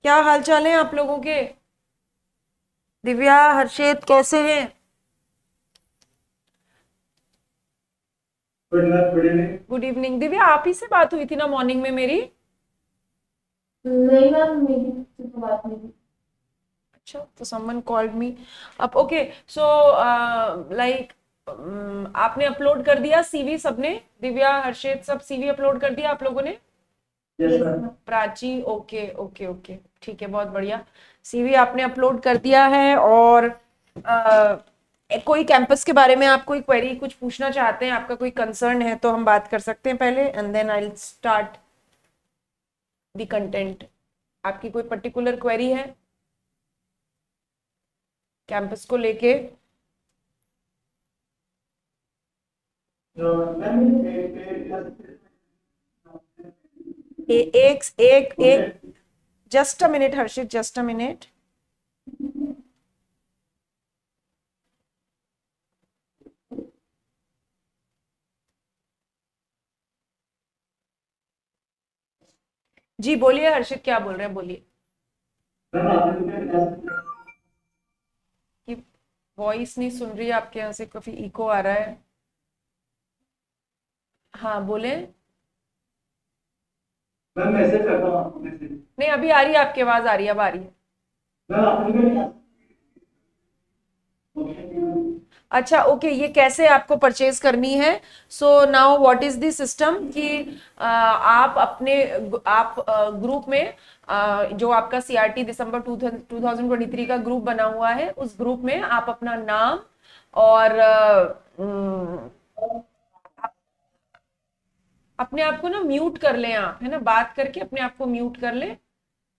क्या हाल चाल है आप लोगों के? दिव्या, हर्षित कैसे हैं? Good evening. Good evening. Divya, आप ही से बात हुई थी ना मॉर्निंग में मेरी? नहीं मैम, मेरी किसी से बात नहीं हुई। अच्छा, तो समवन कॉल्ड मी। अब ओके, सो लाइक आपने अपलोड कर दिया सीवी सबने? दिव्या, हर्षित, सब सीवी अपलोड कर दिया आप लोगों ने? Yes ma'am. Prachi, okay okay okay, ठीक है, बहुत बढ़िया। सीवी आपने अपलोड कर दिया है। और कोई कैंपस के बारे में आप कोई क्वेरी कुछ पूछना चाहते हैं, आपका कोई कंसर्न है तो हम बात कर सकते हैं पहले, and then I will start the content. आपकी कोई पर्टिकुलर क्वेरी है कैंपस को लेके? मैम एक एक ओके। एक just a minute Harshit, just a minute. जी बोलिए हर्षित, क्या बोल रहे हैं, बोलिए। मैम आपने मुझे कि वॉइस नहीं सुन रही है आपके यहाँ से, काफी इको आ रहा है। हाँ बोले। मैम मैसेज करता हूँ आपको मैसेज। नहीं, अभी आ रही है आपकी आवाज, आ रही है, अब आ रही है। मैम आपने मुझे ओके। अच्छा ओके, ये कैसे आपको परचेज करनी है? So now what is the system कि आप अपने आप ग्रुप में जो आपका सीआरटी दिसंबर 2023 का ग्रुप बना हुआ है, उस ग्रुप में आप अपना नाम और अपने आप को ना म्यूट कर लें, आप है ना, बात करके अपने आप को म्यूट कर लें।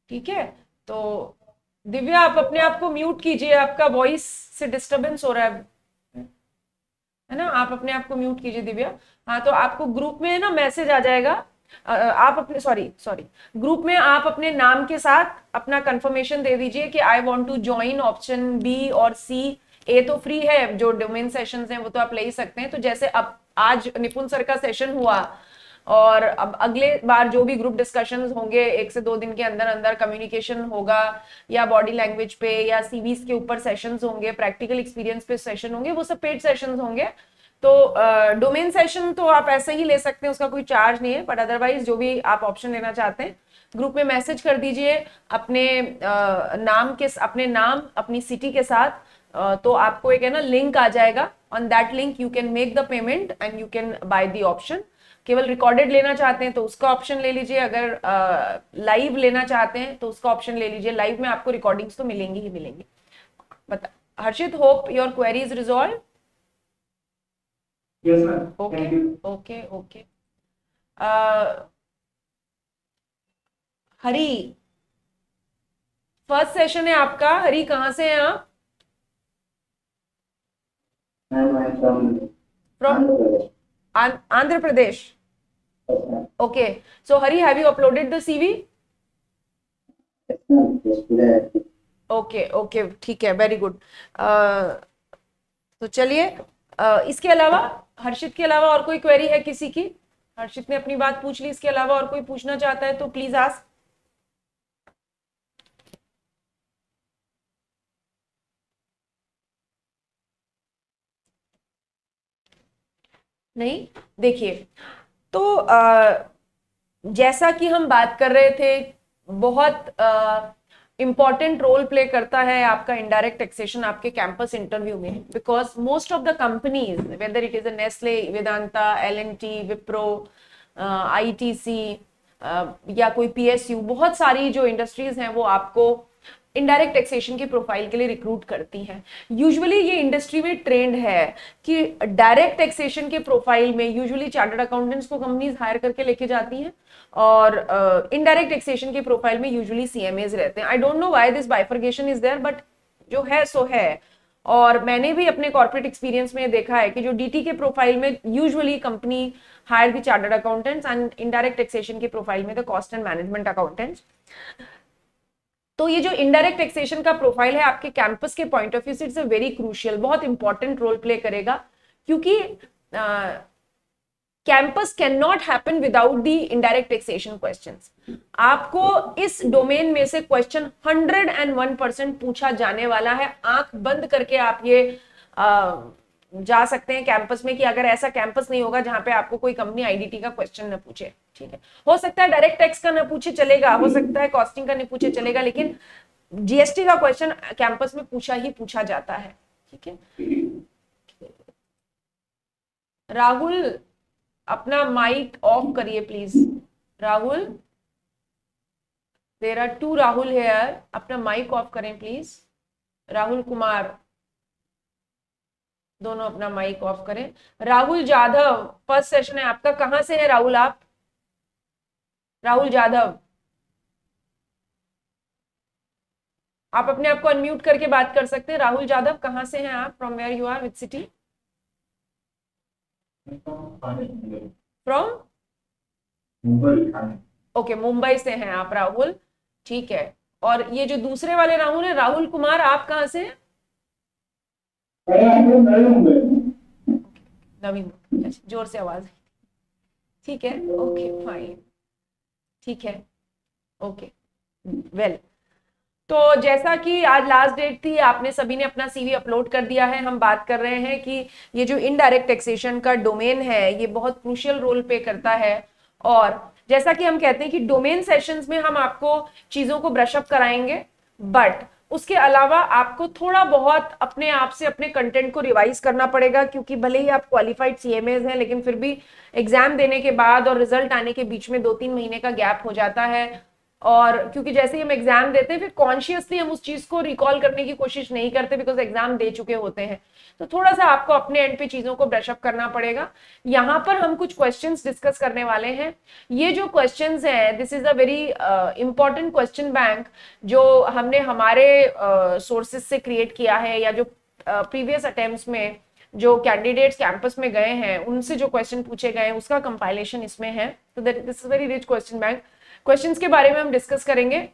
ठीक है? तो दिव्या, आप अपने आप को म्यूट कीजिए, आपका वॉइस से डिस्टरबेंस हो रहा है ना, आप अपने आप को म्यूट कीजिए दिव्या। हाँ, तो आपको ग्रुप में ना मैसेज आ जाएगा। आप अपने, सॉरी सॉरी, ग्रुप में आप अपने नाम के साथ अपना कंफर्मेशन दे दीजिए कि I want to join option B और सी। ए तो फ्री है, जो डोमेन सेशंस हैं वो तो आप ले ही सकते हैं। तो जैसे अब आज निपुण सर का सेशन हुआ, और अब अगले बार जो भी ग्रुप डिस्कशंस होंगे, 1 से 2 दिन के अंदर अंदर कम्युनिकेशन होगा, या बॉडी लैंग्वेज पे या सीवीज के ऊपर सेशंस होंगे, प्रैक्टिकल एक्सपीरियंस पे सेशन होंगे, वो सब पेड सेशंस होंगे। तो डोमेन सेशन तो आप ऐसे ही ले सकते हैं, उसका कोई चार्ज नहीं है, बट अदरवाइज जो भी आप ऑप्शन लेना चाहते हैं, ग्रुप में मैसेज कर दीजिए अपने अपने नाम, अपनी सिटी के साथ। तो आपको एक है ना लिंक आ जाएगा, on that link you can make the payment and you can by the option. केवल रिकॉर्डेड लेना चाहते हैं तो उसका ऑप्शन ले लीजिए, अगर लाइव लेना चाहते हैं तो उसका ऑप्शन ले लीजिए। लाइव में आपको रिकॉर्डिंग्स तो मिलेंगी ही मिलेंगी। बता Harshit, hope your query is resolve. Yes ma'am. Okay thank you. Okay okay. Hari, first session है आपका। हरी, कहाँ से हैं आप? Ma'am I am from from Andhra Pradesh. Andhra Pradesh. Yes ma'am. Okay, so Hari, have you uploaded the CV? Yes ma'am, yes today. Okay okay, ठीक है, very good. तो चलिए, इसके अलावा, हर्षित के अलावा और कोई क्वेरी है किसी की? हर्षित ने अपनी बात पूछ ली, इसके अलावा और कोई पूछना चाहता है तो प्लीज आस्क। नहीं? देखिए, तो जैसा कि हम बात कर रहे थे, बहुत इंपॉर्टेंट रोल प्ले करता है आपका इनडायरेक्ट टैक्सेशन आपके कैंपस इंटरव्यू में, because most of the companies, whether it is a Nestle, Vedanta, L&T, Wipro, ITC, या कोई पीएसयू, बहुत सारी जो इंडस्ट्रीज हैं वो आपको इनडायरेक्ट टैक्सेशन के प्रोफाइल के लिए रिक्रूट करती हैं। यूजुअली ये इंडस्ट्री में ट्रेंड है कि डायरेक्ट टैक्सेशन के प्रोफाइल में यूजुअली चार्टर्ड अकाउंटेंट्स को कंपनीज हायर करके लेके जाती हैं, और इनडायरेक्ट टैक्सेशन के प्रोफाइल में यूजुअली सीएमएज रहते हैं। I don't know why this bifurcation is there, but जो है सो है। और मैंने भी अपने कॉर्पोरेट एक्सपीरियंस में देखा है कि जो डीटी के प्रोफाइल में usually company hire the chartered accountants, and indirect taxation के प्रोफाइल में the cost and management accountants. तो ये जो इनडायरेक्ट टैक्सेशन का प्रोफाइल है आपके कैंपस के पॉइंट ऑफ व्यू से, इट्स अ वेरी क्रूशियल, बहुत इंपॉर्टेंट रोल प्ले करेगा। क्योंकि campus can not happen without the indirect taxation questions. आपको इस डोमेन में से क्वेश्चन 101% पूछा जाने वाला है। आंख बंद करके आप ये जा सकते हैं कैंपस में कि अगर ऐसा कैंपस नहीं होगा जहां पे आपको कोई कंपनी आईडीटी का क्वेश्चन न पूछे, ठीक है। हो सकता है डायरेक्ट टैक्स का न पूछे चलेगा, हो सकता है कॉस्टिंग का नहीं पूछे चलेगा, लेकिन जीएसटी का क्वेश्चन कैंपस में पूछा जाता है, ठीक है। राहुल अपना माइक ऑफ करिए please. Rahul, there are 2 Rahul here, अपना माइक ऑफ करें प्लीज। राहुल कुमार, दोनों अपना माइक ऑफ करें। राहुल जाधव, फर्स्ट सेशन है आपका, कहां से है राहुल आप? राहुल जाधव, आप अपने आप को अनम्यूट करके बात कर सकते हैं। राहुल जाधव, कहां से हैं आप? From where you are, which city? From Mumbai. Okay, Mumbai से हैं आप राहुल, ठीक है। और ये जो दूसरे वाले राहुल है, राहुल कुमार, आप कहां से हैं? नवी मुंबई, अच्छा, जोर से आवाज, ठीक है, ओके फाइन, ठीक है, ओके वेल। तो जैसा कि आज लास्ट डेट थी, आपने सभी ने अपना सीवी अपलोड कर दिया है। हम बात कर रहे हैं कि ये जो इनडायरेक्ट टैक्सेशन का डोमेन है ये बहुत क्रूशियल रोल प्ले करता है। और जैसा कि हम कहते हैं कि डोमेन सेशंस में हम आपको चीजों को ब्रशअप कराएंगे, बट उसके अलावा आपको थोड़ा बहुत अपने आप से अपने कंटेंट को रिवाइज करना पड़ेगा, क्योंकि भले ही आप क्वालिफाइड सीएमएज हैं लेकिन फिर भी एग्जाम देने के बाद और रिजल्ट आने के बीच में 2-3 महीने का गैप हो जाता है। और क्योंकि जैसे ही हम एग्जाम देते हैं फिर कॉन्शियसली हम उस चीज को रिकॉल करने की कोशिश नहीं करते, बिकॉज एग्जाम दे चुके होते हैं। तो थोड़ा सा आपको अपने एंड पे चीजों को ब्रशअप करना पड़ेगा। यहाँ पर हम कुछ क्वेश्चंस डिस्कस करने वाले हैं। ये जो क्वेश्चंस हैं, this is a very important question bank जो हमने हमारे सोर्सेज से क्रिएट किया है, या जो प्रीवियस अटेम्प्ट्स में जो कैंडिडेट्स कैंपस में गए हैं उनसे जो क्वेश्चन पूछे गए हैं उसका कंपाइलेशन इसमें है। तो this is very rich question bank. Questions के बारे में हम डिस्कस करेंगे।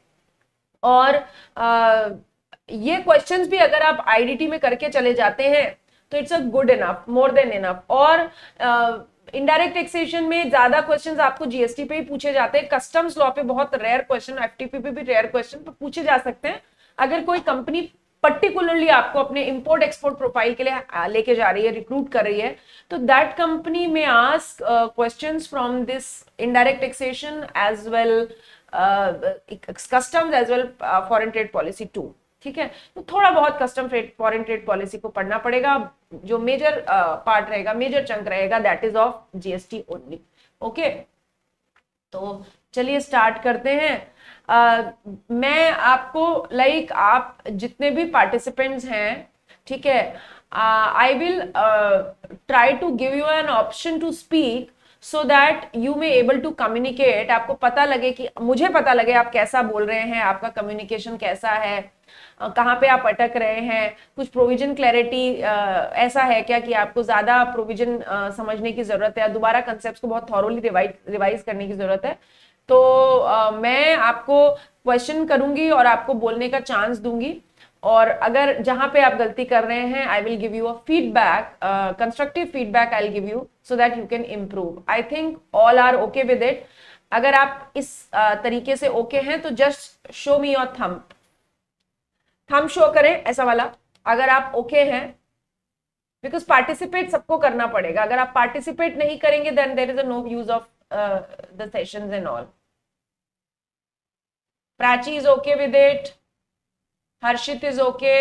और ये क्वेश्चंस भी अगर आप आईडीटी में करके चले जाते हैं तो it's a good enough, more than enough. और इनडायरेक्ट टैक्सेशन में ज्यादा क्वेश्चंस आपको जीएसटी पे ही पूछे जाते हैं। कस्टम्स लॉ पे बहुत रेयर क्वेश्चन, एफटीपी पे भी रेयर क्वेश्चन पूछे जा सकते हैं। अगर कोई कंपनी पर्टिकुलरली आपको अपने इंपोर्ट एक्सपोर्ट प्रोफाइल के लिए लेके जा रही है, रिक्रूट कर रही है, तो दैट कंपनी में ask questions from this indirect taxation as well customs as well foreign trade policy too, ठीक है। तो थोड़ा बहुत कस्टम फॉरेन ट्रेड पॉलिसी को पढ़ना पड़ेगा। जो मेजर पार्ट रहेगा, मेजर चंक रहेगा, that is of GST only, okay. तो चलिए स्टार्ट करते हैं। मैं आपको आप जितने भी पार्टिसिपेंट्स हैं, ठीक है, I will try to give you an option to speak so that you may able to communicate. आपको पता लगे कि मुझे पता लगे आप कैसा बोल रहे हैं, आपका कम्युनिकेशन कैसा है, कहाँ पे आप अटक रहे हैं, कुछ प्रोविजन क्लैरिटी ऐसा है क्या कि आपको ज्यादा प्रोविजन समझने की जरूरत है, दोबारा कंसेप्ट को बहुत थॉरोली रिवाइज करने की जरूरत है। तो मैं आपको क्वेश्चन करूंगी और आपको बोलने का चांस दूंगी, और अगर जहां पे आप गलती कर रहे हैं I will give you a feedback, constructive feedback I will give you so that you can improve. I think all are okay with it. अगर आप इस तरीके से ओके हैं तो just show me your thumb show करें, ऐसा वाला, अगर आप ओके हैं, बिकॉज पार्टिसिपेट सबको करना पड़ेगा। अगर आप पार्टिसिपेट नहीं करेंगे then there is no use of the sessions and all. Prachi is okay with it, Harshit is okay,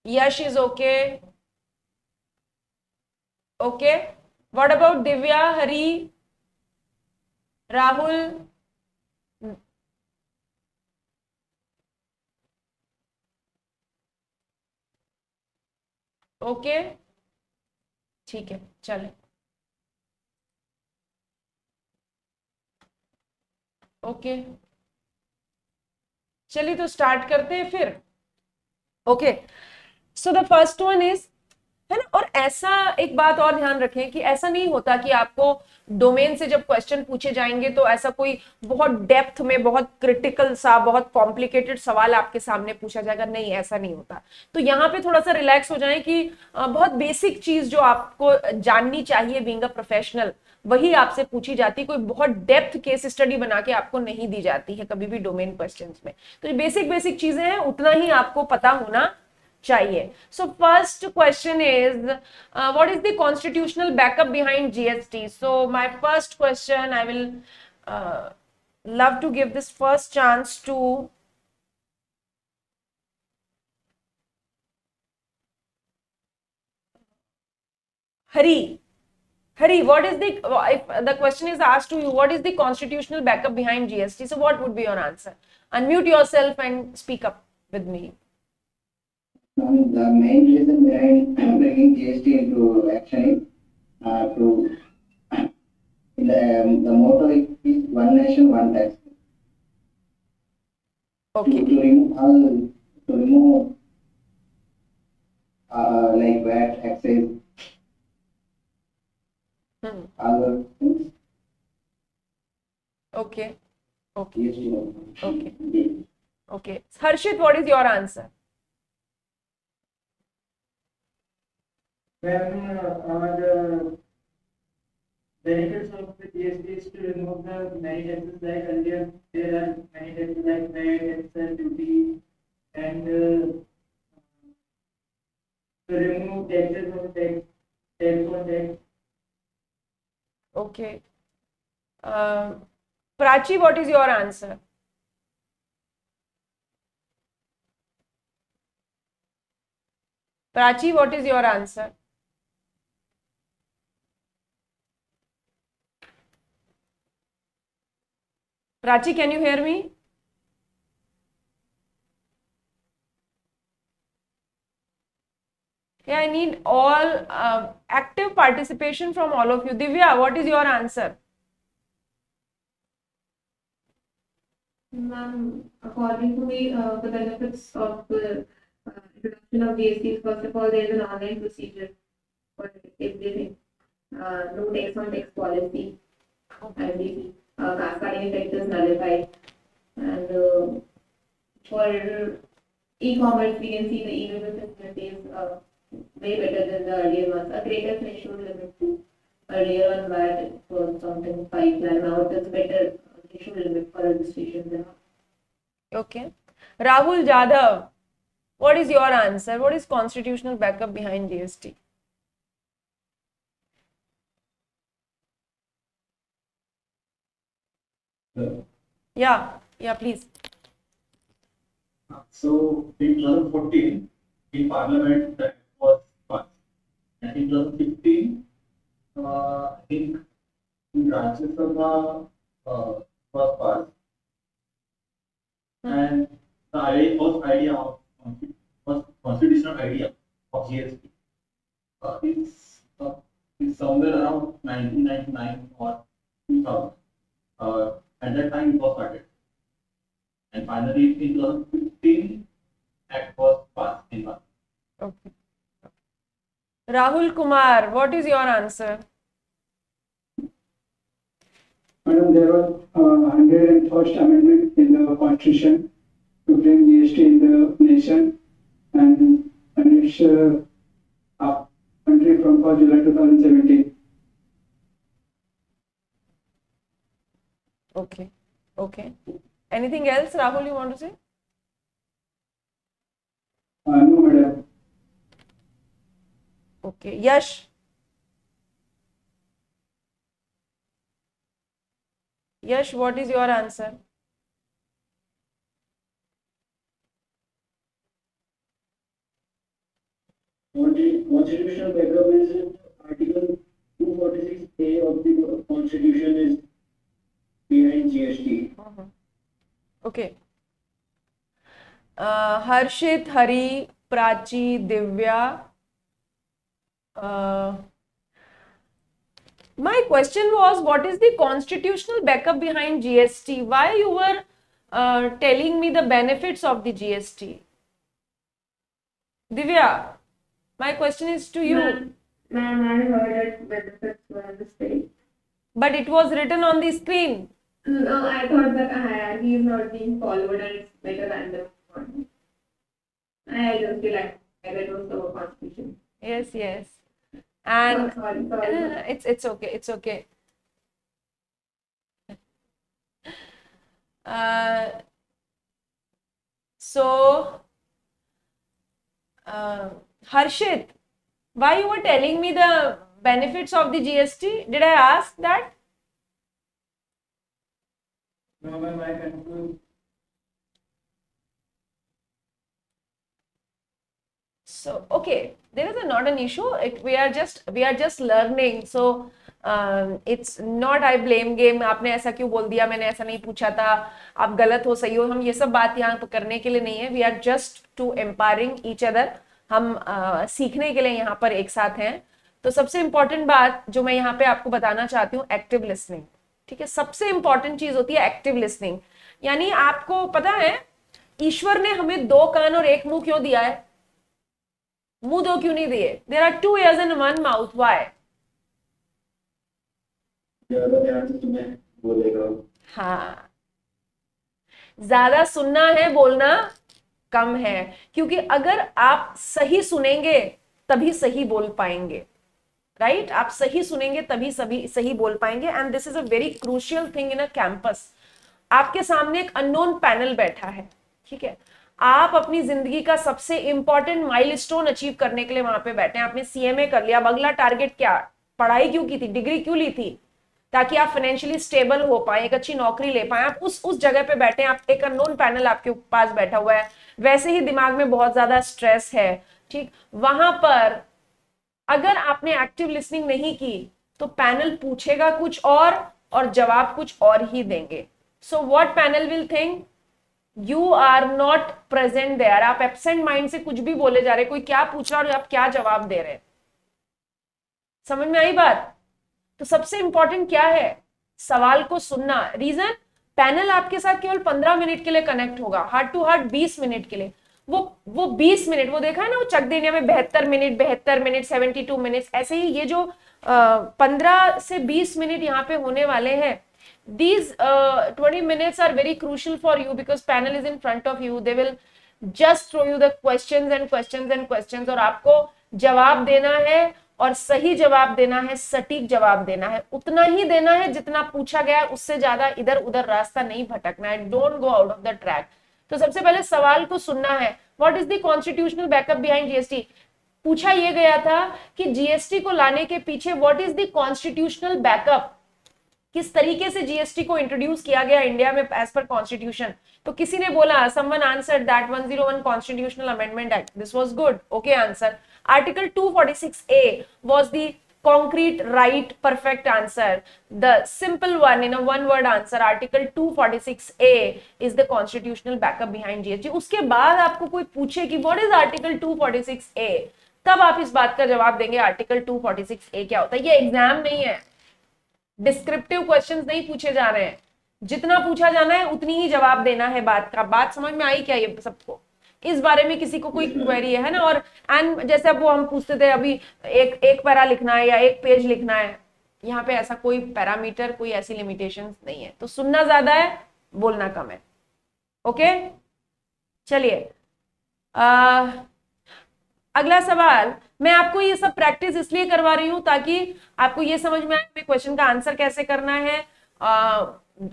Yash is okay, okay. What about Divya, Hari, Rahul? Okay, ठीक है, चले, ओके। चलिए तो स्टार्ट करते हैं फिर। Okay, so the first one is है ना। और ऐसा एक बात और ध्यान रखें कि ऐसा नहीं होता कि आपको डोमेन से जब क्वेश्चन पूछे जाएंगे तो ऐसा कोई बहुत डेप्थ में, बहुत क्रिटिकल सा, बहुत कॉम्प्लिकेटेड सवाल आपके सामने पूछा जाएगा, नहीं, ऐसा नहीं होता। तो यहाँ पे थोड़ा सा रिलैक्स हो जाए कि बहुत बेसिक चीज जो आपको जाननी चाहिए बीइंग अ प्रोफेशनल, वही आपसे पूछी जाती, कोई बहुत डेप्थ केस स्टडी बना के आपको नहीं दी जाती है कभी भी डोमेन क्वेश्चंस में। तो ये बेसिक बेसिक चीजें हैं, उतना ही आपको पता होना चाहिए। So first question is what is the constitutional backup behind GST. So my first question, I will love to give this first chance to Hari. Hari, what is the, if the question is asked to you, what is the constitutional backup behind GST? So what would be your answer? Unmute yourself and speak up with me. The main reason behind bringing GST into action is to the motto is one nation, one tax. Okay. To remove like VAT, excise, other things. Okay. Okay. GST. Okay. Okay. Harshit, what is your answer? When the benefits of the GST is to remove the many taxes, like earlier there are many taxes like VAT, excise duty, and to remove taxes on tax on tax. Okay. Prachi, what is your answer? Prachi, what is your answer? Prachi, can you hear me? Yeah, I need all active participation from all of you. Divya, what is your answer? Ma'am, according to me, the benefits of the introduction of GST is, first of all, there is an online procedure for everything. No tax on tax policy, and cascading effect is nullified. And for e-commerce, we can see the e-business facility is way better than the earlier ones. A greater threshold limit to earlier on VAT it was something 5 lakh. Now it is better threshold limit for registration. Okay. Rahul Jadhav, what is your answer? What is constitutional backup behind GST? Yeah, please. So in 2014, in Parliament that was passed, and in 2015, I think in Rajya Sabha was passed, and the idea of constitutional idea of GST is somewhere around 1999 or 2000. At that time it was started, and finally in 2015 Act was passed in Parliament. Okay. Rahul Kumar, what is your answer? Madam, there was 101st amendment in the constitution to bring GST in the nation, and it's country from 1st July 2017. Okay. Anything else, Rahul, you want to say? No, madam. Okay. Yash. Yash, what is your answer? Constitutional backup is Article 246A of the Constitution is behind GST. Okay. Harshit, Hari, Prachi, Divya. My question was, what is the constitutional backup behind GST? Why you were telling me the benefits of the GST? Divya. My question is to you. Ma'am, I heard that benefits were a mistake. But it was written on the screen. No, I thought that hierarchy is not being followed and it's like a random one. I just feel like it was the constitution. Yes, yes. And Sorry. it's okay. It's okay. So, Harshit, why you were telling me the benefits of the GST? Did I ask that? No, ma'am, I confused. So, okay, there is not an issue. We are just learning. So, it's not I blame game. आपने ऐसा क्यों बोल दिया? मैंने ऐसा नहीं पूछा था. आप गलत हो, सही हो. हम ये सब बात यहाँ पर करने के लिए नहीं है. We are just to empowering each other. हम सीखने के लिए यहाँ पर एक साथ हैं. तो सबसे इम्पोर्टेंट बात जो मैं यहाँ पे आपको बताना चाहती हूँ, एक्टिव लिसनिंग. ठीक है, सबसे इंपॉर्टेंट चीज होती है एक्टिव लिसनिंग. यानी आपको पता है ईश्वर ने हमें 2 कान और 1 मुंह क्यों दिया है? मुंह 2 क्यों नहीं दिए? There are 2 ears and 1 mouth. Why? ज्यादा ध्यान से तुम्हें बोलेगा। हाँ, ज्यादा सुनना है, बोलना कम है. क्योंकि अगर आप सही सुनेंगे तभी सही बोल पाएंगे. राइट? आप सही सुनेंगे तभी सही बोल पाएंगे. And this is a very crucial thing in a campus. आपके सामने एक अननोन पैनल बैठा है. ठीक है, आप अपनी जिंदगी का सबसे इंपॉर्टेंट माइलस्टोन अचीव करने के लिए वहां पे बैठे हैं. आपने सीएमए कर लिया. अब अगला टारगेट क्या? पढ़ाई क्यों की थी? डिग्री क्यों ली थी? ताकि आप फाइनेंशियली स्टेबल हो पाए, एक अच्छी नौकरी ले पाए. आप उस जगह पे बैठे हैं. आप एक अननोन पैनल आपके पास बैठा हुआ है. वैसे ही दिमाग में बहुत ज्यादा स्ट्रेस है. ठीक, वहां पर अगर आपने एक्टिव लिसनिंग नहीं की तो पैनल पूछेगा कुछ और जवाब कुछ और ही देंगे. So what panel will think? You are not present there. आप एब्सेंट माइंड से कुछ भी बोले जा रहे. कोई क्या पूछ रहा और आप क्या जवाब दे रहे. समझ में आई बात? तो सबसे इंपॉर्टेंट क्या है? सवाल को सुनना. रीजन, पैनल आपके साथ केवल 15 मिनट के लिए कनेक्ट होगा. हार्ट टू हार्ट 20 मिनट के लिए. वो 20 मिनट, वो देखा है ना, वो चक देने में 72 मिनट 72 मिनट. ऐसे ही ये जो 15 से 20 मिनट यहाँ पे होने वाले हैं, these 20 minutes are very crucial for you because panel is in front of you. They will just throw you the questions और आपको जवाब देना है. और सही जवाब देना है, सटीक जवाब देना है. उतना ही देना है जितना पूछा गया है. उससे ज्यादा इधर उधर रास्ता नहीं भटकना है. Don't go out of the track. तो सबसे पहले सवाल को सुनना है. What is the constitutional backup behind GST? पूछा यह गया था कि जीएसटी को लाने के पीछे what is the constitutional backup. किस तरीके से जीएसटी को इंट्रोड्यूस किया गया इंडिया में एज पर कॉन्स्टिट्यूशन. तो किसी ने बोला, someone answered that 101 constitutional amendment act. This was good. Okay answer. Article 246A was the concrete, right, perfect answer. The simple one in a one-word answer. Article 246A is the constitutional backup behind GST. उसके बाद आपको कोई पूछे कि what is Article 246A, तब आप इस बात का जवाब देंगे Article 246A क्या होता है. ये एग्जाम नहीं है. डिस्क्रिप्टिव क्वेश्चंस नहीं पूछे जा रहे हैं. जितना पूछा जाना है उतनी ही जवाब देना है बात का. बात समझ में आई क्या ये सबको? इस बारे में किसी को कोई क्वेरी है ना? और एंड जैसे अब वो हम पूछते थे अभी एक पैरा लिखना है या 1 पेज लिखना है. यहाँ पे ऐसा कोई पैरामीटर, कोई ऐसी लिमिटेशंस नहीं है. तो सुनना ज्यादा है, बोलना कम है. ओके, चलिए अगला सवाल. मैं आपको ये सब प्रैक्टिस इसलिए करवा रही हूं ताकि आपको ये समझ में आए क्वेश्चन का आंसर कैसे करना है.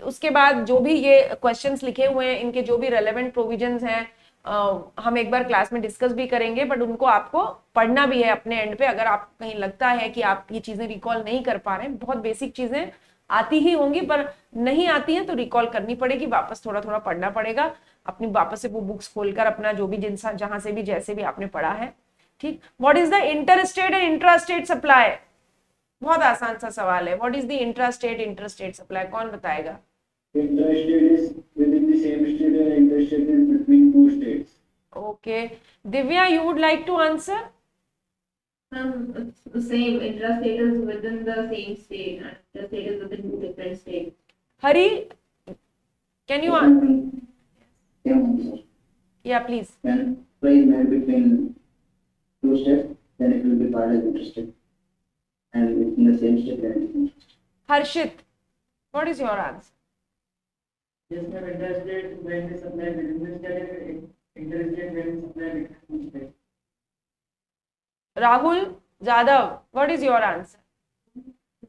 उसके बाद जो भी ये क्वेश्चंस लिखे हुए हैं, इनके जो भी रेलेवेंट प्रोविजंस हैं, हम एक बार क्लास में डिस्कस भी करेंगे. बट उनको आपको पढ़ना भी है अपने एंड पे. अगर आप कहीं लगता है कि आप ये चीजें रिकॉल नहीं कर पा रहे हैं, बहुत बेसिक चीजें आती ही होंगी पर नहीं आती हैं तो रिकॉल करनी पड़ेगी. वापस थोड़ा थोड़ा पढ़ना पड़ेगा. अपनी वापस से वो बुक्स खोलकर अपना जो भी जहां से भी जैसे भी आपने पढ़ा है. ठीक. What is the inter-state and intra-state supply? बहुत आसान सा सवाल है. What is the intra-state inter-state supply? कौन बताएगा? Intra-state is within the same state and interstate is between 2 states. Okay. Divya, you would like to answer? It's the same. Intrastate is within the same state, and interstate is within 2 different states. Hari, can you answer? Yeah, sir. Yeah, please. When play is made between 2 states, then it will be called as interstate. And within the same state, then it is interstate. Harshit, what is your answer? Yes, ma'am. Interstate when they supply within the state, interstate when they supply between the state. Rahul Jadhav, what is your answer?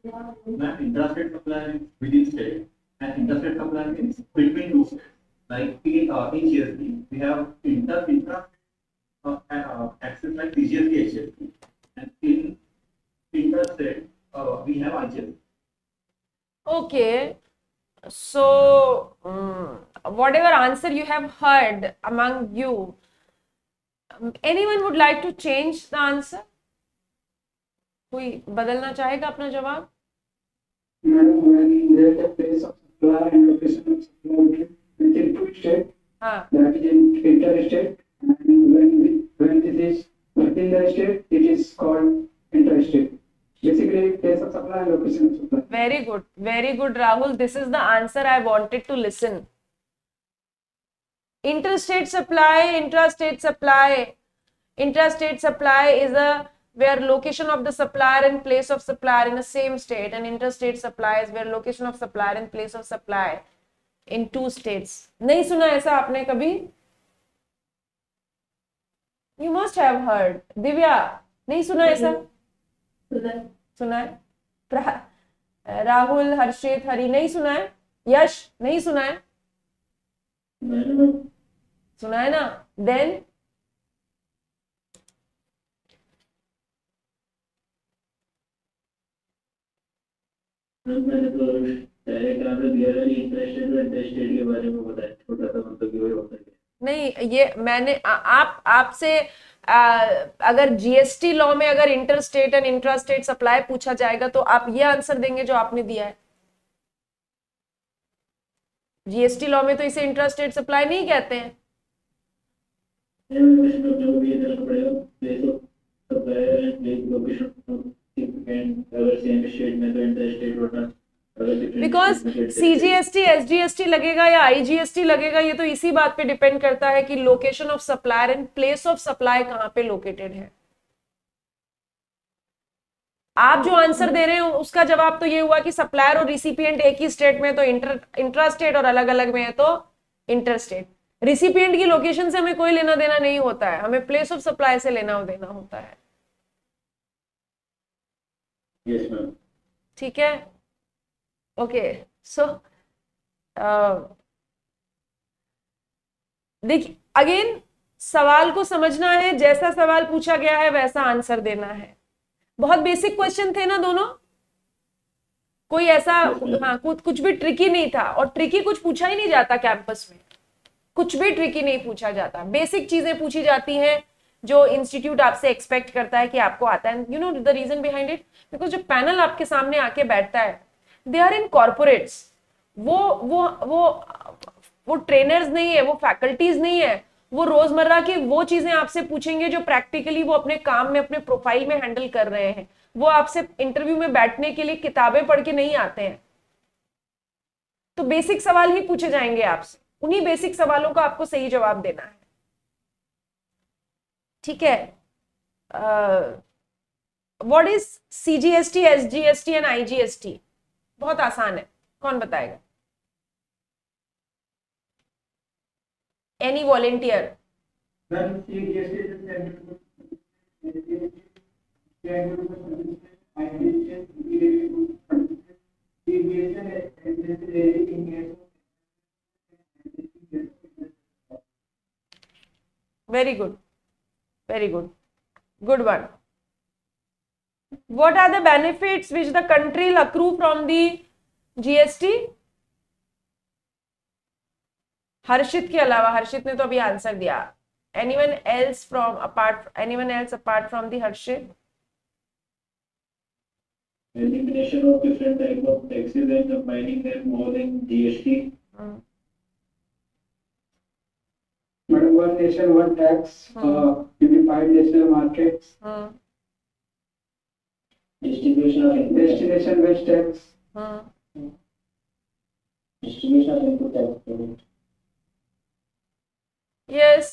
Ma'am, intrastate supply is within state, and interstate supply is between two states. Like in GST, we have intra access like CGST, HST, and in interstate we have IGST. Okay, so whatever answer you have heard among you, anyone would like to change the answer? कोई बदलना चाहेगा अपना जवाब? Madam, when there is a place of supply and location of supply within two states, हाँ, that is in interstate, and when it is within the state, it is called interstate. Basically, place of supply and location of supply. very good, Rahul. This is the answer I wanted to listen. Interstate supply, intrastate supply. Intrastate supply is where location of the supplier and place of supplier in the same state, and interstate supply is where location of supplier and place of supply in two states. नहीं सुना ऐसा आपने कभी? You must have heard. Divya, नहीं सुना ऐसा? सुना है? राहुल, हर्षित, हरि नहीं सुना है? यश नहीं सुना है? सुना है ना? Then मैंने तो डायरेक्ट आपने क्लियर इंटरेस्टेड और इंटरेस्टेड के बारे में बताया, छोटा सा मतलब कि वही होता है। नहीं, ये मैंने आपसे अगर जीएसटी लॉ में अगर इंटरस्टेट एंड इंट्रास्टेट सप्लाई पूछा जाएगा तो आप ये आंसर देंगे जो आपने दिया है। जीएसटी लॉ में तो इसे इंट्रास्टेट सप्लाई नहीं कहते हैं। जो भी इधर पड़ेगा place of supplier and place location अगर सेम स्टेट में तो इंटरस्टेट होना, बिकॉज सीजीएसटी, एसजीएसटी लगेगा या आईजीएसटी लगेगा, ये तो इसी बात पे डिपेंड करता है कि location of supplier and place of supply कहां पे लोकेटेड है। आप जो आंसर दे रहे हो उसका जवाब तो ये हुआ कि सप्लायर और रिसिपिएंट एक ही स्टेट में तो इंट्रास्टेट और अलग अलग में है तो इंटरस्टेट। रिसिपिएंट की लोकेशन से हमें कोई लेना देना नहीं होता है, हमें प्लेस ऑफ सप्लाई से लेना देना होता है। यस मैम, ठीक है, ओके। सो देखिए, अगेन सवाल को समझना है, जैसा सवाल पूछा गया है वैसा आंसर देना है। बहुत बेसिक क्वेश्चन थे ना दोनों, कोई ऐसा हाँ कुछ भी ट्रिकी नहीं था, और ट्रिकी कुछ पूछा ही नहीं जाता कैंपस में, कुछ भी ट्रिकी नहीं पूछा जाता। बेसिक चीजें पूछी जाती हैं जो इंस्टीट्यूट आपसे एक्सपेक्ट करता है कि आपको आता है। You know the reason behind it, because जो पैनल आपके सामने आके बैठता है दे आर इन कॉर्पोरेट्स, वो ट्रेनर्स नहीं है, वो फैकल्टीज नहीं है, वो रोजमर्रा की वो चीजें आपसे पूछेंगे जो प्रैक्टिकली वो अपने काम में अपने प्रोफाइल में हैंडल कर रहे हैं। वो आपसे इंटरव्यू में बैठने के लिए किताबें पढ़ के नहीं आते हैं। तो बेसिक सवाल ही पूछे जाएंगे आपसे, उन्हीं बेसिक सवालों का आपको सही जवाब देना है। ठीक है, what is CGST, SGST and IGST? बहुत आसान है, कौन बताएगा? Any volunteer? Very good, very good, good one. What are the benefits which the country will accrue from the GST? हर्षित के अलावा, हर्षित ने तो अभी आंसर दिया। Anyone else apart from the Harshit? elimination of different type of taxes and combining them all in GST. Madam, one nation, one tax, unified national markets, Distribution of input tax. destination-based tax, Distribution of input tax credit. Yes,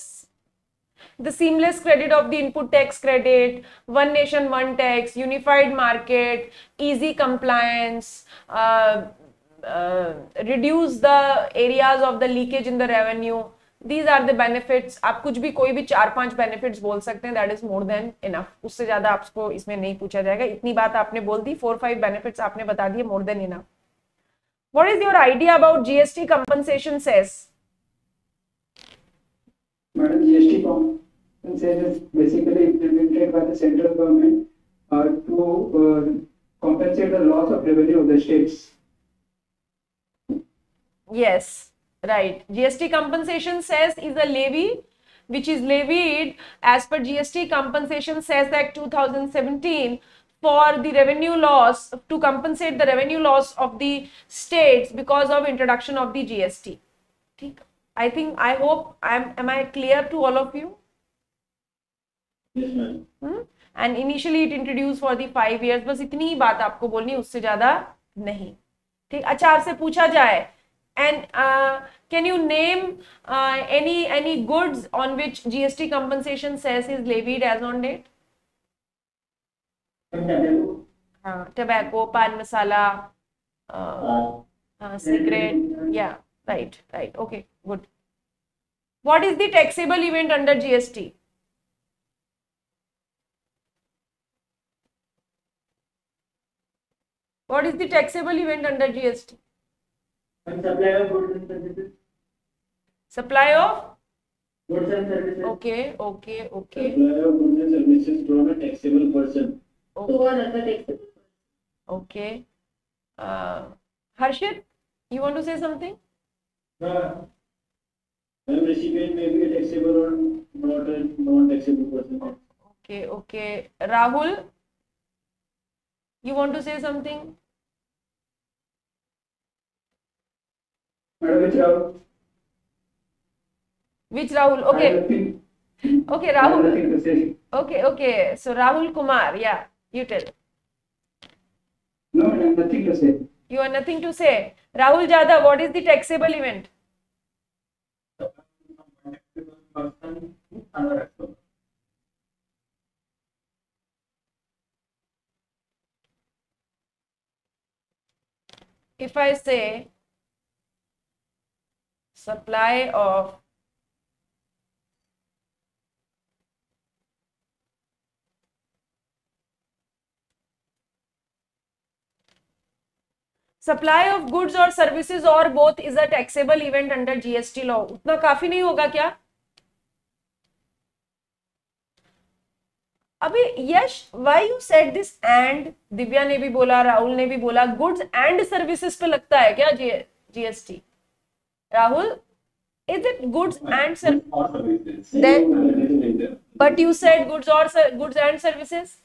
the seamless credit of the input tax credit, one nation, one tax, unified market, easy compliance, reduce the areas of the leakage in the revenue. These are the benefits. आप कुछ भी कोई भी 4-5 benefits बोल सकते हैं, that is more than enough. उससे ज्यादा आपको इसमें नहीं पूछा जाएगा. इतनी बात आपने बोल दी, 4-5 benefits आपने बता दिए, more than enough. What is your idea about GST compensation cess? Madam, GST compensation is basically implemented by the central government to compensate the loss of revenue of the states. Yes, right. GST compensation cess is a levy which is levied as per GST Compensation Cess Act 2017 for the revenue loss, to compensate the revenue loss of the states because of introduction of the GST. I think, I hope, am I clear to all of you? Yes, ma'am. And initially it introduced for the 5 years. बस इतनी ही बात आपको बोलनी, उससे ज्यादा नहीं. ठीक. अच्छा, आपसे पूछा जाए, and can you name any goods on which GST compensation cess is levied as on date? Tobacco, pan masala, cigarette. Yeah, right, okay, good. What is the taxable event under GST? What is the taxable event under GST? Supply of goods and services. Supply of Goods and services. okay. Supply of goods and services from a taxable person. To another taxable. Okay. Harshit, you want to say something? Ma'am, recipient may be a taxable or not a non-taxable person. Okay. Rahul, you want to say something? Madam, Which Rahul? Okay. Okay, Rahul. Nothing to say. Okay. So Rahul Kumar, yeah, you tell. No, madam, nothing to say. You have nothing to say. Rahul Jadhav, what is the taxable event? If I say supply of goods or services or both is a taxable event under GST law, उतना काफी नहीं होगा क्या? अभी यश, why you said this and? Divya ने भी बोला, राहुल ने भी बोला, goods and services पे लगता है क्या GST? Rahul, is it goods and services? Then, but you said goods and services.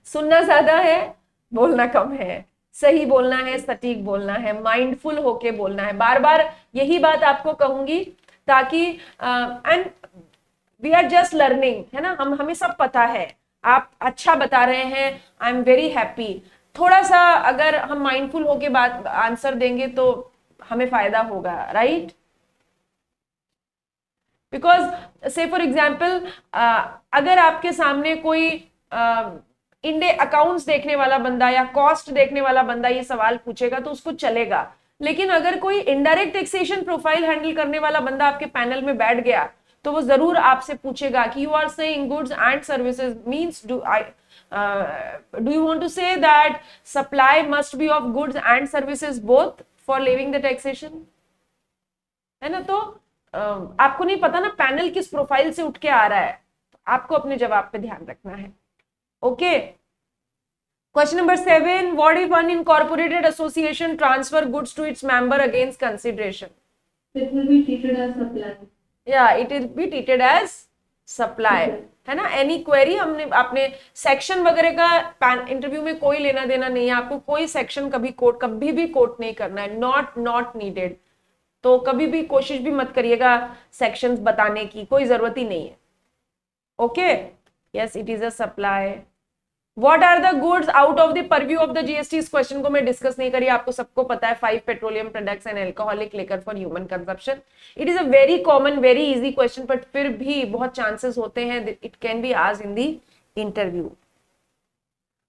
सुनना ज्यादा है, बोलना कम है. सही बोलना है, सटीक बोलना है, माइंडफुल होके बोलना है. बार बार यही बात आपको कहूंगी ताकि and we are just learning, है ना. हमें सब पता है, आप अच्छा बता रहे हैं, आई एम वेरी हैप्पी. थोड़ा सा अगर हम माइंडफुल होके बात आंसर देंगे तो हमें फायदा होगा, राइट? बिकॉज से फॉर एग्जाम्पल अगर आपके सामने कोई इंडे अकाउंट्स देखने वाला बंदा या कॉस्ट देखने वाला बंदा ये सवाल पूछेगा तो उसको चलेगा, लेकिन अगर कोई इनडायरेक्ट टैक्सेशन प्रोफाइल हैंडल करने वाला बंदा आपके पैनल में बैठ गया तो वो जरूर आपसे पूछेगा कि you are saying goods and services means do you want to say that supply must be of goods and services both for levying the taxation? है ना. तो आपको नहीं पता ना पैनल किस प्रोफाइल से उठ के आ रहा है, आपको अपने जवाब पे ध्यान रखना है. Okay. Question number 7, what if an incorporated association transfer goods to its member against consideration? It will be treated as supply. Yeah, it will be treated as supply. है ना. एनी क्वेरी, हमने आपने सेक्शन वगैरह का interview में कोई लेना देना नहीं है. आपको कोई सेक्शन कभी भी कोट नहीं करना है. Not needed. तो कभी भी कोशिश भी मत करिएगा सेक्शंस बताने की, कोई जरूरत ही नहीं है. Okay. Yes, it is a supply. What are the goods out of the purview of the GST? इस क्वेश्चन को मैं डिस्कस नहीं करी, आपको सबको पता है। 5 petroleum products and alcoholic liquor for human consumption. It is a very common very easy question, but फिर भी बहुत चांसेस होते हैं it can be asked in the interview.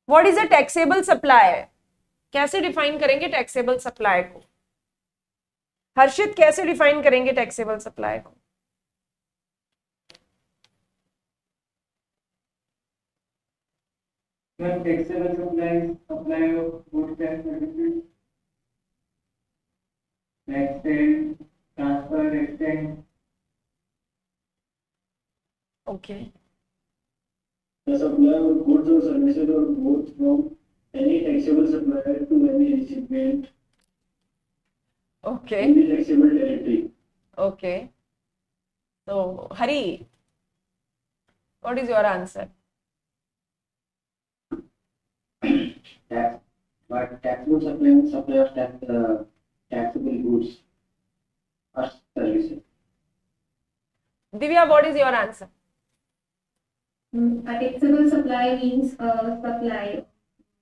What is a taxable supply? कैसे डिफाइन करेंगे taxable supply को? हर्षित कैसे define करेंगे टैक्सेबल सप्लाई को? Taxable supply of goods and services, exchange, transfer, exchange. Okay. The supply of goods or services or both from any taxable supplier to any recipient Okay. in the taxable territory. Okay. So, Hari, what is your answer? Tax, but taxable supply of taxable goods or services. Divya, what is your answer? A taxable supply means supply of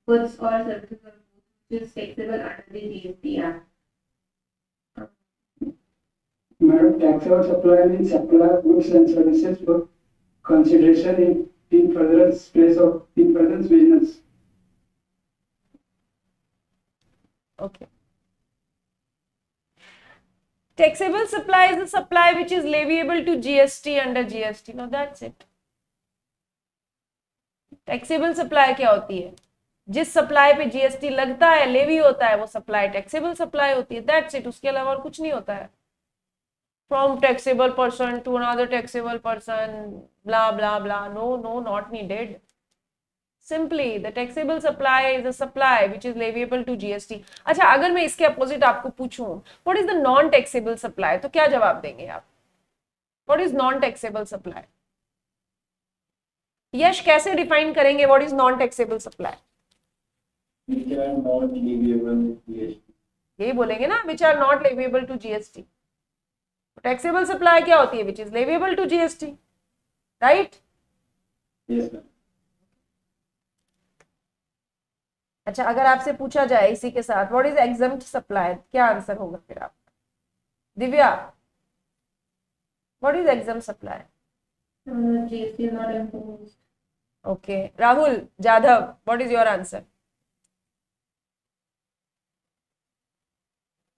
goods or services which is taxable under the GST Act. Madam, taxable supply means supply of goods and services for consideration in furtherance business. Okay. Taxable supply is the supply which is leviable to GST under GST. Now that's it. Taxable supply क्या होती है? जिस supply पे GST लगता है, levy होता है, वो सप्लाई टैक्सेबल सप्लाई होती है। दैट्स इट, उसके अलावा और कुछ नहीं होता है। From taxable person to another taxable person, blah blah blah, no no, not needed. Simply the taxable supply is a supply which is leviable to GST. अच्छा, अगर मैं इसके अपोजिट आपको पूछूं what is the non taxable supply, तो क्या जवाब देंगे आप? What is non taxable supply? Yash, कैसे डिफाइन करेंगे what is non taxable supply? Which are not leviable GST. यही बोलेंगे ना, विच are not leviable to GST. Taxable supply क्या होती है? Which is leviable to GST, right? Yes, ma'am. अच्छा, अगर आपसे पूछा जाए इसी के साथ व्हाट इज एग्जम्प्ट सप्लाई, क्या आंसर होगा फिर आपका? Divya, what is exempt supply? GST is not imposed. Okay, Rahul Jadhav, what is your answer?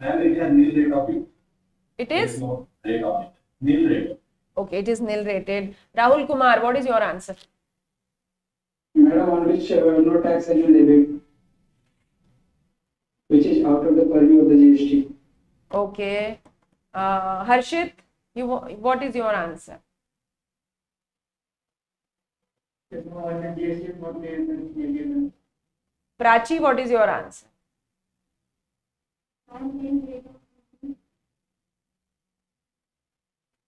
And it has nil rate of it. It There is is no rate of it. Nil rate. okay, it is nil rated. Rahul Kumar, what is your answer? Madam, on which no tax has been levied, which is out of the purview of the GST. Okay, Harshit, what is your answer? GST is not leviable. Prachi, what is your answer?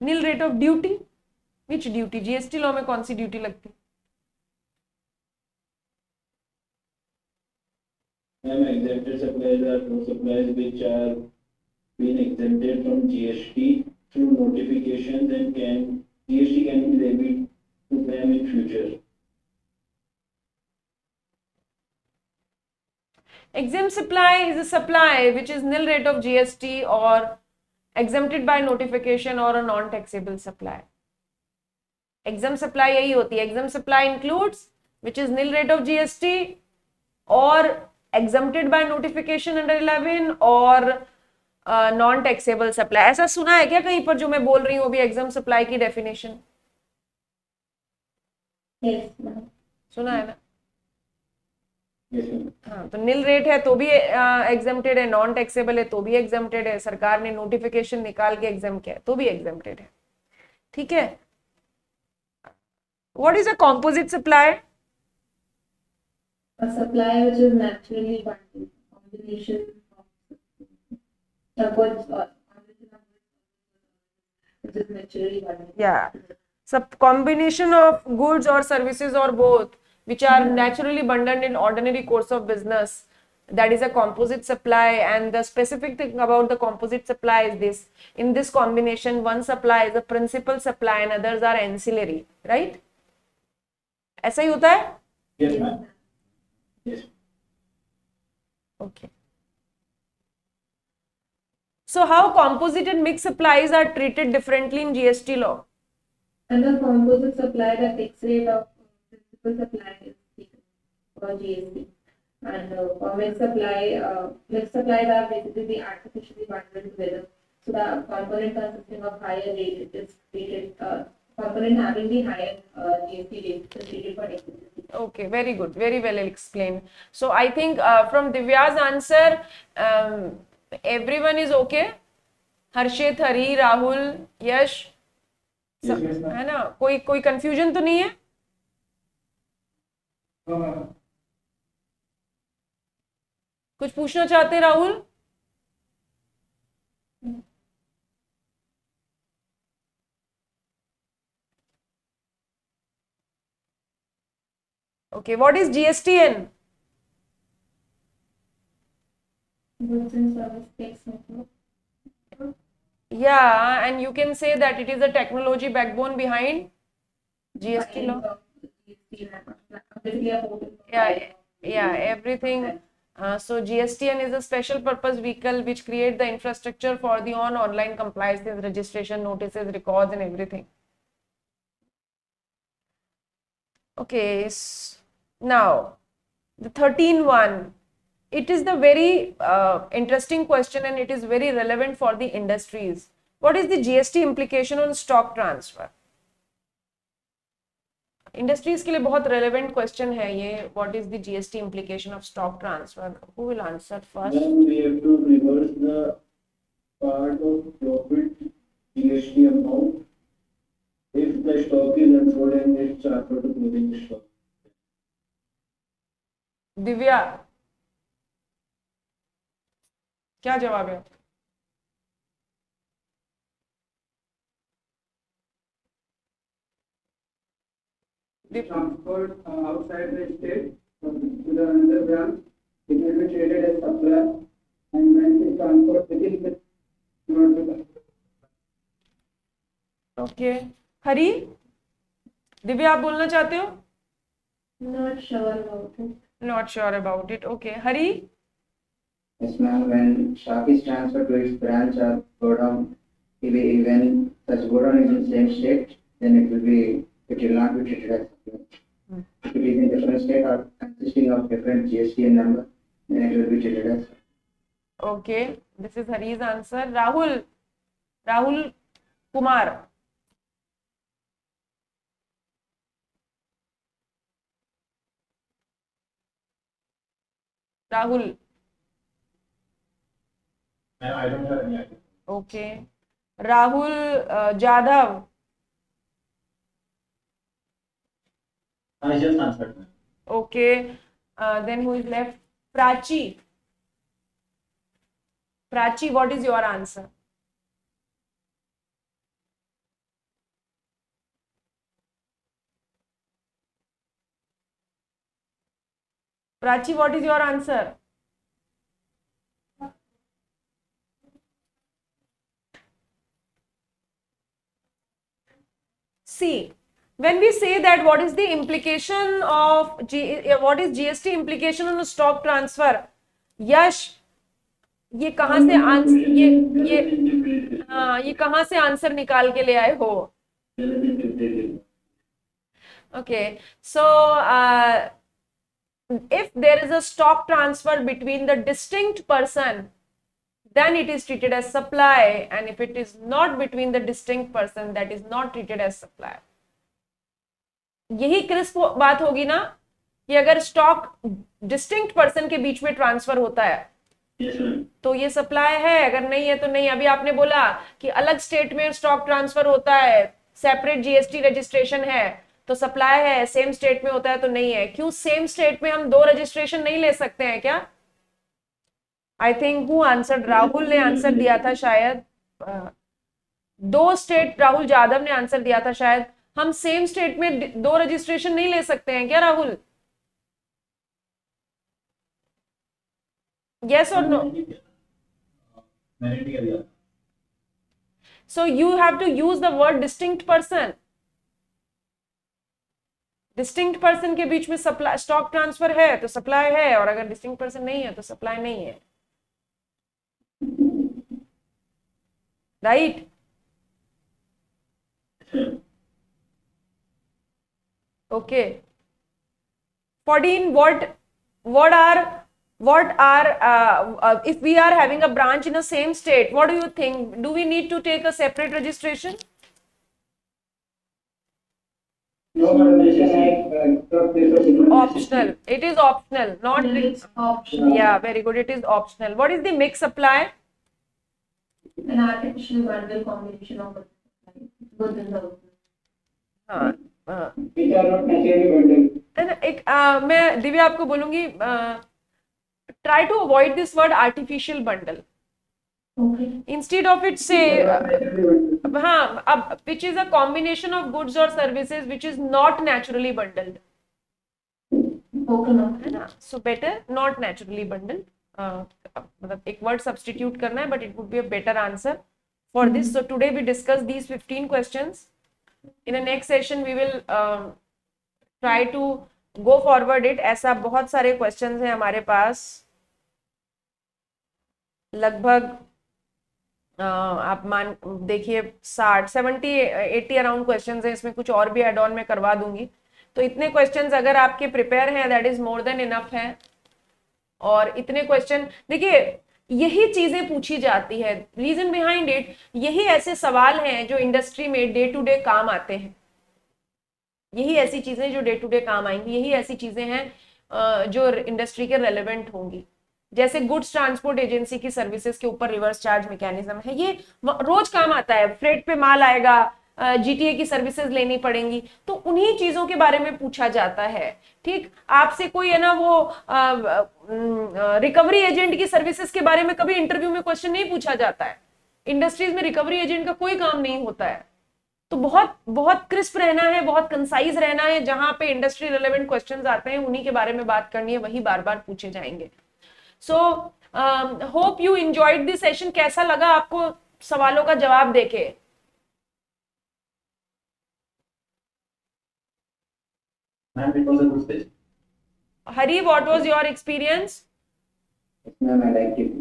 Nil rate of duty? Which duty? GST law में कौन सी duty लगती है? Ma'am, exempted supplies are those supplies which are been exempted from GST through notifications and GST can be levied to them in future. Exempt supply is a supply which is nil rate of GST or exempted by notification or a non-taxable supply. Exempt supply यही होती है. Exempt supply includes which is nil rate of GST or exempted by notification under 11 or non-taxable supply. ऐसा सुना है क्या कहीं पर जो मैं बोल रही हूँ अभी exempt supply की definition? Yes, ma'am. सुना है ना? Yes, ma'am. हाँ, तो नील रेट है तो भी एग्जेम्प्टेड है, नॉन टैक्सेबल है तो भी एग्जेम्प्टेड है, सरकार ने नोटिफिकेशन निकाल के एग्जाम किया है तो भी एग्जेम्प्टेड है. ठीक है. What is a composite supply? A supply which is naturally bundled, combination of goods or combination of goods which is naturally bundled. Yeah, सब combination of goods or services or both which are naturally bundled in ordinary course of business, that is a composite supply. And the specific thing about the composite supply is this: in this combination one supply is a principal supply and others are ancillary, right? ऐसा ही होता है. Yes, ma'am. Yes. Okay. So how composite and mixed supplies are treated differently in GST law? And the composite supply, the fixed rate of principal supply is taken for GST. And for mixed supplies are basically artificially bundled together. So the component consisting of higher rate is treated, component having the higher GST rate is treated for exclusivity. Okay, very good, very well explained. So I think from Divya's answer, everyone is okay. हर्षित, हरी, राहुल, यश, है ना? कोई confusion तो नहीं है? कुछ पूछना चाहते हैं Rahul? Okay, what is GSTN? Goods and service tax network. Yeah, and you can say that it is a technology backbone behind GST law. Yeah, everything. So GSTN is a special purpose vehicle which create the infrastructure for the online compliances, registration, notices, records, and everything. Okay, now the 13th one. It is the very interesting question and it is very relevant for the industries. What is the GST implication on stock transfer? Industries के लिए बहुत relevant question है ये. What is the GST implication of stock transfer? Who will answer first? Then we have to reverse the part of profit GST amount if the stock is unsold and it's transferred to closing stock. Divya, क्या जवाब है? Transferred outside the state to the another branch, it will be treated as supply, and when it transferred within the not the Okay. हरी, दिव्या आप बोलना चाहते हो? Not sure about it. Not sure about it. Okay. Hari? Yes, ma'am. When stock is transferred to its branch or godown, when such godown is in same state, then it will not be treated as supply. If it is in different state or consisting of different GSTN number, then it will be treated as supply. Okay. This is Hari's answer. Rahul Kumar. Rahul. I don't have any idea. Okay. Rahul Jadhav. I just answered. Ma'am. Okay. Then who is left? Prachi. Prachi, what is your answer? Prachi, what is your answer? See, when we say that what is the implication of what is GST implication on a stock transfer? यश, ये कहाँ से answer ये कहाँ से answer निकाल के ले आए हो? Okay, so if there is a stock transfer between the distinct person, then it is treated as supply, and if it is not between the distinct person, that is not treated as supply. यही crisp बात होगी ना कि अगर stock distinct person के बीच में transfer होता है तो ये सप्लाई है, अगर नहीं है तो नहीं. अभी आपने बोला कि अलग स्टेट में स्टॉक ट्रांसफर होता है, सेपरेट जीएसटी रजिस्ट्रेशन है तो सप्लाई है, सेम स्टेट में होता है तो नहीं है. क्यों सेम स्टेट में हम दो रजिस्ट्रेशन नहीं ले सकते हैं क्या? I think who answered, Rahul ने आंसर दिया था शायद. दो स्टेट राहुल यादव ने आंसर दिया था शायद. हम सेम स्टेट में दो रजिस्ट्रेशन नहीं ले सकते हैं क्या Rahul? Yes or no? So you have to use the word distinct person. Distinct person के बीच में सप्लाई स्टॉक ट्रांसफर है तो सप्लाई है, और अगर डिस्टिंक्ट पर्सन नहीं है तो सप्लाई नहीं है, right? Okay 14, what are if we are having a branch in a same state, what do you think? Do we need to take a separate registration? No, madam, this is like Optional. It is optional, not It's optional. yeah, very good. It is optional. What is the mix supply? An artificial bundle combination of goods and services. हाँ, which are not naturally bundled. एक मैं दिव्या आपको बोलूंगी, try to avoid this word artificial bundle, Okay. Instead of it say हाँ, अब which is a combination of goods और services which is not naturally bundled, Okay, ma'am. है ना? So better not naturally bundle, मतलब एक word substitute करना है, but it would be a better answer for this. So today we discuss these 15 questions. In the next session we will try to go forward it. ऐसा बहुत सारे questions हैं हमारे पास, लगभग आप मान देखिए 60, 70, 80 अराउंड क्वेश्चंस हैं. इसमें कुछ और भी एड ऑन में करवा दूंगी. तो इतने क्वेश्चंस अगर आपके प्रिपेयर हैं, that is more than enough है. और इतने क्वेश्चन देखिए, यही चीजें पूछी जाती है, रीजन बिहाइंड इट, यही ऐसे सवाल हैं जो इंडस्ट्री में डे टू डे काम आते हैं. यही ऐसी चीजें जो डे टू डे काम आएंगी, यही ऐसी चीजें हैं जो इंडस्ट्री के रेलेवेंट होंगी. जैसे गुड्स ट्रांसपोर्ट एजेंसी की सर्विसेज के ऊपर रिवर्स चार्ज मैकेनिज्म है, ये रोज काम आता है. फ्रेट पे माल आएगा, जीटीए की सर्विसेज लेनी पड़ेंगी, तो उन्हीं चीजों के बारे में पूछा जाता है. ठीक, आपसे कोई है ना वो रिकवरी एजेंट की सर्विसेज के बारे में कभी इंटरव्यू में क्वेश्चन नहीं पूछा जाता है. इंडस्ट्रीज में रिकवरी एजेंट का कोई काम नहीं होता है. तो बहुत बहुत क्रिस्प रहना है, बहुत कंसाइज रहना है. जहां पे इंडस्ट्री रिलेवेंट क्वेश्चंस आते हैं उन्हीं के बारे में बात करनी है, वही बार बार पूछे जाएंगे. So hope you enjoyed this session. कैसा लगा आपको सवालों का जवाब देके? Ma'am, it was a good session. Hari, what was your experience? Yes, ma'am, I liked it.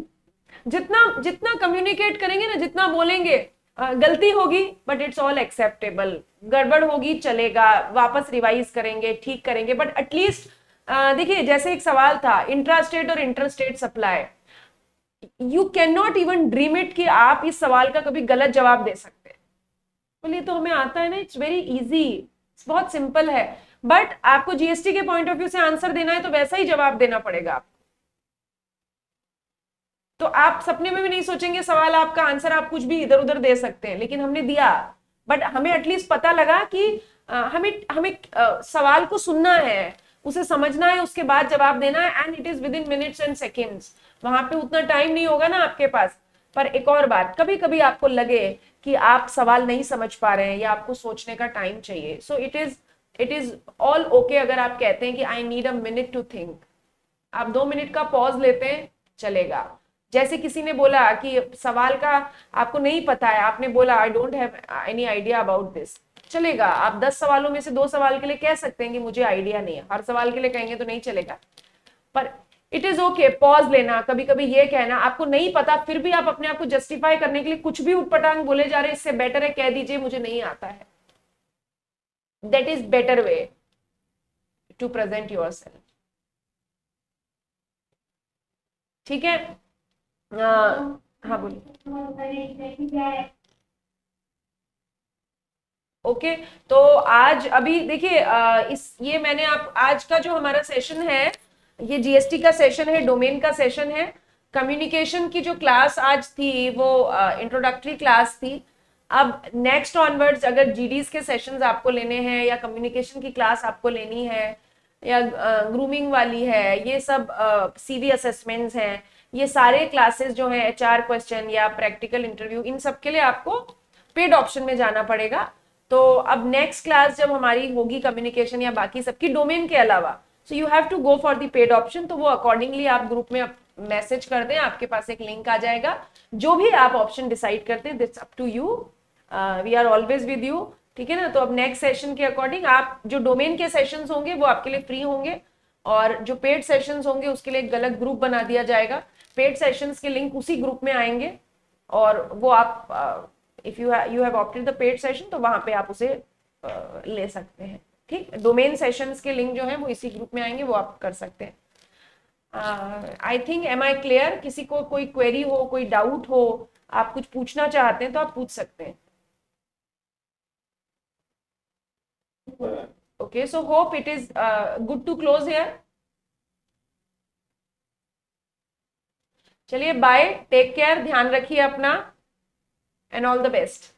जितना कम्युनिकेट करेंगे ना, जितना बोलेंगे, गलती होगी बट इट्स ऑल एक्सेप्टेबल. गड़बड़ होगी चलेगा, वापस रिवाइज करेंगे, ठीक करेंगे, बट एटलीस्ट देखिए, जैसे एक सवाल था इंट्रास्टेट और interstate supply, you can not even dream it कि आप इस सवाल का कभी गलत जवाब दे सकते हैं. बोलिए तो हमें आता है ना, इट्स वेरी इजी, बहुत सिंपल है. बट आपको जीएसटी के पॉइंट ऑफ व्यू से आंसर देना है तो वैसा ही जवाब देना पड़ेगा. तो आप सपने में भी नहीं सोचेंगे सवाल आपका आंसर आप कुछ भी इधर उधर दे सकते हैं, लेकिन हमने दिया. बट हमें एटलीस्ट पता लगा कि हमें सवाल को सुनना है, उसे समझना है, उसके बाद जवाब देना है. And it is with in minutes and seconds. वहां पे उतना टाइम नहीं होगा ना आपके पास. पर एक और बात, कभी कभी आपको लगे कि आप सवाल नहीं समझ पा रहे हैं या आपको सोचने का टाइम चाहिए, so it is all okay अगर आप कहते हैं कि I need a minute to think. आप 2 मिनट का पॉज लेते हैं, चलेगा. जैसे किसी ने बोला कि सवाल का आपको नहीं पता है, आपने बोला I don't have any idea about this, चलेगा. आप 10 सवालों में से 2 सवाल के लिए कह सकते हैं कि मुझे आइडिया नहीं है. हर सवाल के लिए कहेंगे तो नहीं चलेगा. पर इट इज ओके पॉज लेना, कभी कभी ये कहना आपको नहीं पता, फिर भी आप अपने आप को जस्टिफाई करने के लिए कुछ भी उटपटांग बोले जा रहे हैं, इससे बेटर है कह दीजिए मुझे नहीं आता है. That is better way to present yourself. ठीक है? हाँ बोलिए. ओके, तो आज अभी देखिए ये मैंने आज का जो हमारा सेशन है, ये जीएसटी का सेशन है, डोमेन का सेशन है. कम्युनिकेशन की जो क्लास आज थी वो इंट्रोडक्टरी क्लास थी. अब नेक्स्ट ऑनवर्ड्स अगर जीडीज के सेशंस आपको लेने हैं या कम्युनिकेशन की क्लास आपको लेनी है या ग्रूमिंग वाली है, ये सब सीवी असेसमेंट्स हैं, ये सारे क्लासेस जो हैं, एचआर क्वेश्चन या प्रैक्टिकल इंटरव्यू, इन सब के लिए आपको पेड ऑप्शन में जाना पड़ेगा. तो अब नेक्स्ट क्लास जब हमारी होगी कम्युनिकेशन या बाकी सबकी डोमेन के अलावा, so you have to go for the paid option. तो वो अकॉर्डिंगली आप ग्रुप में मैसेज कर दें, आपके पास एक लिंक आ जाएगा. जो भी आप ऑप्शन डिसाइड करते हैं, that's up to you. We are always with you. ठीक है ना। तो अब नेक्स्ट सेशन के अकॉर्डिंग आप जो डोमेन के सेशंस होंगे वो आपके लिए फ्री होंगे, और जो पेड सेशंस होंगे उसके लिए एक अलग ग्रुप बना दिया जाएगा। पेड सेशंस के लिंक उसी ग्रुप में आएंगे, और वो आप if you have opted the paid session तो वहां पे आप उसे ले सकते हैं। ठीक, डोमेन सेशंस के लिंक जो है वो इसी ग्रुप में आएंगे, वो आप कर सकते हैं। I think am I clear? किसी को कोई क्वेरी हो, कोई डाउट हो, आप कुछ पूछना चाहते हैं तो आप पूछ सकते हैं। Okay, so hope it is good to close here. चलिए, बाय, टेक केयर, ध्यान रखिए अपना, एंड ऑल द बेस्ट।